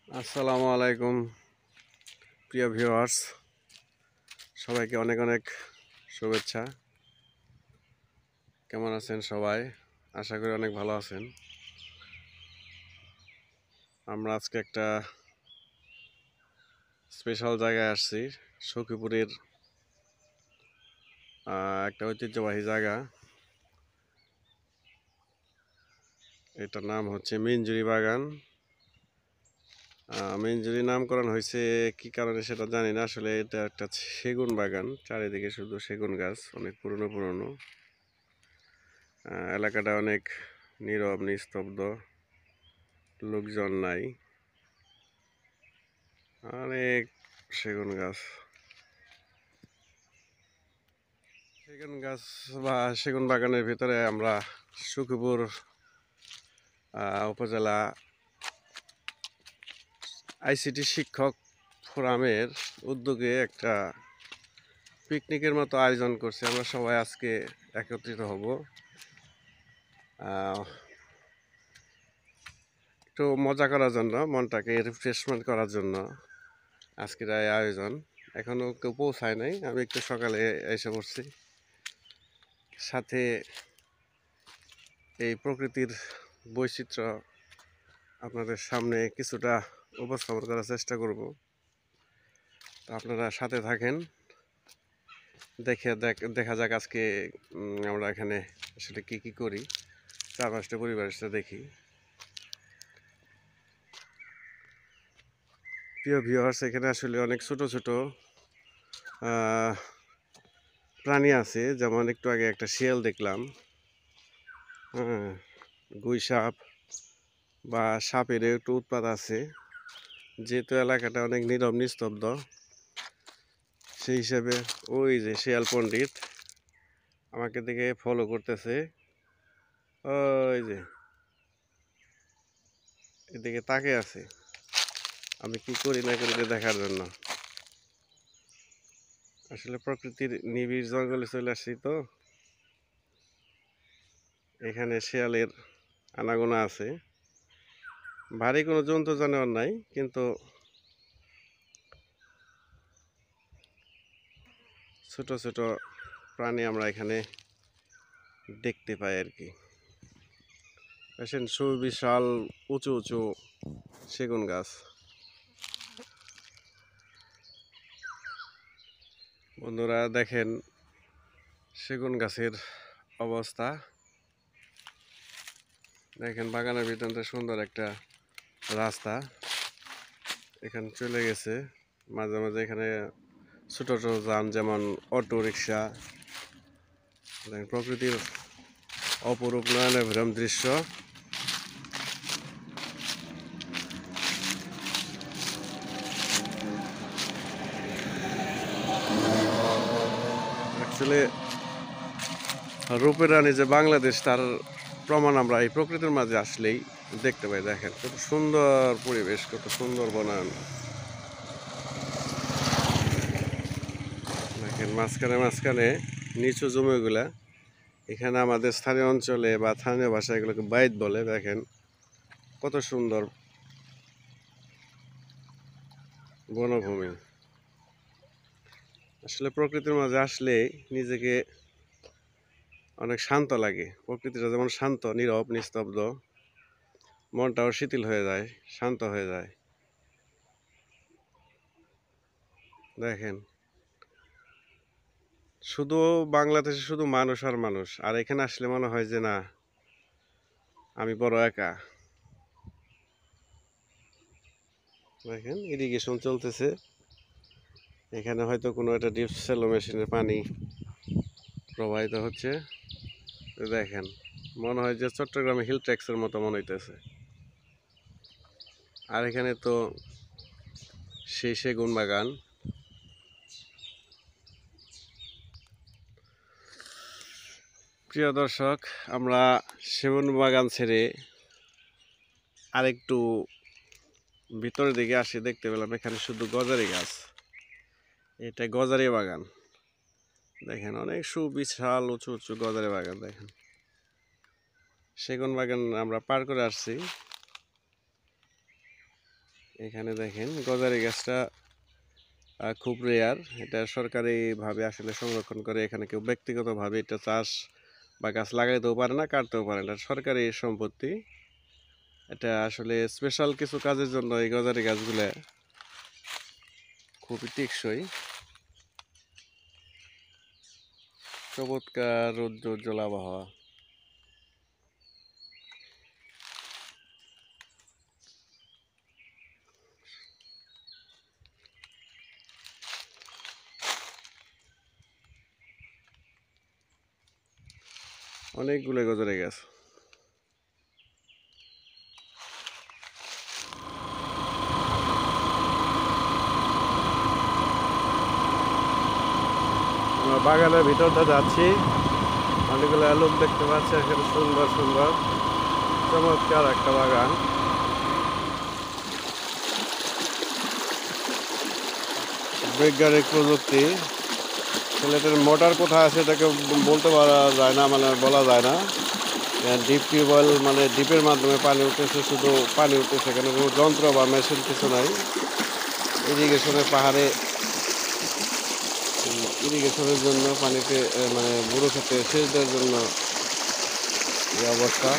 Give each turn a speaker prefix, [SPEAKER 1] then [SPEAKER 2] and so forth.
[SPEAKER 1] আসসালামু আলাইকুম প্রিয় ভিউয়ার্স, সবাইকে অনেক অনেক শুভেচ্ছা। কেমন আছেন সবাই? আশা করি অনেক ভালো আছেন। আমরা আজকে একটা স্পেশাল জায়গায় আসছি, সখীপুরের একটা ঐতিহ্যবাহী জায়গা। এটার নাম হচ্ছে মিঞ্জুরি বাগান। মিঞ্জুরি নামকরণ হয়েছে কি কারণে সেটা জানি না। আসলে এটা একটা সেগুন বাগান, চারিদিকে শুধু সেগুন গাছ, অনেক পুরনো পুরনো। এলাকাটা অনেক নীরব নিস্তব্ধ, লোকজন নাই, অনেক সেগুন গাছ। সেগুন গাছ বা সেগুন বাগানের ভিতরে আমরা সখীপুর উপজেলা আইসিটি শিক্ষক ফোরামের উদ্যোগে একটা পিকনিকের মতো আয়োজন করছি। আমরা সবাই আজকে একত্রিত হব, একটু মজা করার জন্য, মনটাকে রিফ্রেশমেন্ট করার জন্য আজকের এই আয়োজন। এখনও কেউ পৌঁছায় নাই, আমি একটু সকালে এসে পড়ছি। সাথে এই প্রকৃতির বৈচিত্র্য আপনাদের সামনে কিছুটা উপস্থাপন করার চেষ্টা করব। তো আপনারা সাথে থাকেন, দেখা যাক আজকে আমরা এখানে আসলে কি করি। 4-5টা পরিবারের সাথে দেখি। প্রিয় ভিউয়ার্স, এখানে আসলে অনেক ছোট ছোট প্রাণী আছে। যেমন একটু আগে একটা শিয়াল দেখলাম, গুই সাপ বা সাপের একটু উৎপাত আছে। যেহেতু এলাকাটা অনেক নীরব নিস্তব্ধ, সেই হিসাবে ওই যে শিয়াল পণ্ডিত আমাকে দেখে ফলো করতেছে। ওই যে এদিকে তাকে আছে, আমি কি করি না করি দেখার জন্য। আসলে প্রকৃতির নিবিড় জঙ্গলে চলে আসছি, তো এখানে শিয়ালের আনাগোনা আছে। ভারী কোনো জন্তু জানোয়ার নাই, কিন্তু ছোট ছোট প্রাণী আমরা এখানে দেখতে পাই আর কি। দেখেন, সুবিশাল উঁচু উঁচু সেগুন গাছ। বন্ধুরা দেখেন সেগুন গাছের অবস্থা। দেখেন বাগানের ভিতরে সুন্দর একটা রাস্তা এখানে চলে গেছে। মাঝে মাঝে এখানে ছোট ছোট যান, যেমন অটো রিক্সা। প্রকৃতির অপরূপ নয়নাভিরাম দৃশ্য। অ্যাকচুয়ালি রূপের রানী যে বাংলাদেশ, তার প্রমাণ আমরা এই প্রকৃতির মাঝে আসলেই দেখতে পাই। দেখেন কত সুন্দর পরিবেশ, কত সুন্দর বনায়ন। দেখেন মাঝখানে মাঝখানে নিচু জমিগুলা, এখানে আমাদের স্থানীয় অঞ্চলে বা স্থানীয় ভাষায় এগুলোকে বাইত বলে। দেখেন কত সুন্দর বনভূমি। আসলে প্রকৃতির মাঝে আসলে নিজেকে অনেক শান্ত লাগে। প্রকৃতিটা যেমন শান্ত, নীরব নিস্তব্ধ, মনটাও শিথিল হয়ে যায়, শান্ত হয়ে যায়। দেখেন শুধু বাংলাদেশে শুধু মানুষ আর মানুষ, আর এখানে আসলে মনে হয় যে না, আমি বড় একা। দেখেন ইরিগেশন চলতেছে, এখানে হয়তো কোনো একটা ডিপ সেলো মেশিনের পানি প্রবাহিত হচ্ছে। দেখেন মনে হয় যে চট্টগ্রামে হিল ট্র্যাক্সের মতো মনে হইতেছে। আর এখানে তো সেই সেগুন বাগান। প্রিয় দর্শক, আমরা সেগুন বাগান ছেড়ে আরেকটু ভিতরের দিকে আসি, দেখতে পেলাম এখানে শুধু গজারি গাছ। এটা গজারি বাগান। দেখেন অনেক সুবিশাল উঁচু উঁচু গজারি বাগান। দেখেন সেগুন বাগান আমরা পার করে আসছি। এখানে দেখেন গজারি গাছটা খুব রেয়ার। এটা সরকারিভাবে আসলে সংরক্ষণ করে। এখানে কেউ ব্যক্তিগতভাবে এটা চাষ বা গাছ লাগাইতেও পারে না, কাটতেও পারে না। সরকারি সম্পত্তি। এটা আসলে স্পেশাল কিছু কাজের জন্য এই গজারি গাছগুলা খুবই টেকসই। চমৎকার রৌদ্র উজ্জ্বল আবহাওয়া। অনেকগুলো গজারি গাছ। আমরা বাগানের ভিতরটা যাচ্ছি, অনেকগুলো লোক দেখতে পাচ্ছি এখানে। সুন্দর সুন্দর চমৎকার একটা বাগান। বৈজ্ঞানিক প্রযুক্তি। ছেলেটার মোটর কোথায় আছে এটাকে বলতে পারা যায় না, মানে বলা যায় না। ডিপ টিউবওয়েল মানে ডিপের মাধ্যমে পানি উঠতেছে, শুধু পানি উঠতেছে, এখানে কোনো যন্ত্র বা মেশিন কিছু নাই। ইরিগেশনের পাহাড়ে ইরিগেশনের জন্য পানিতে মানে বুড়ো খেতে সেচ দেওয়ার জন্য এই অবস্থা।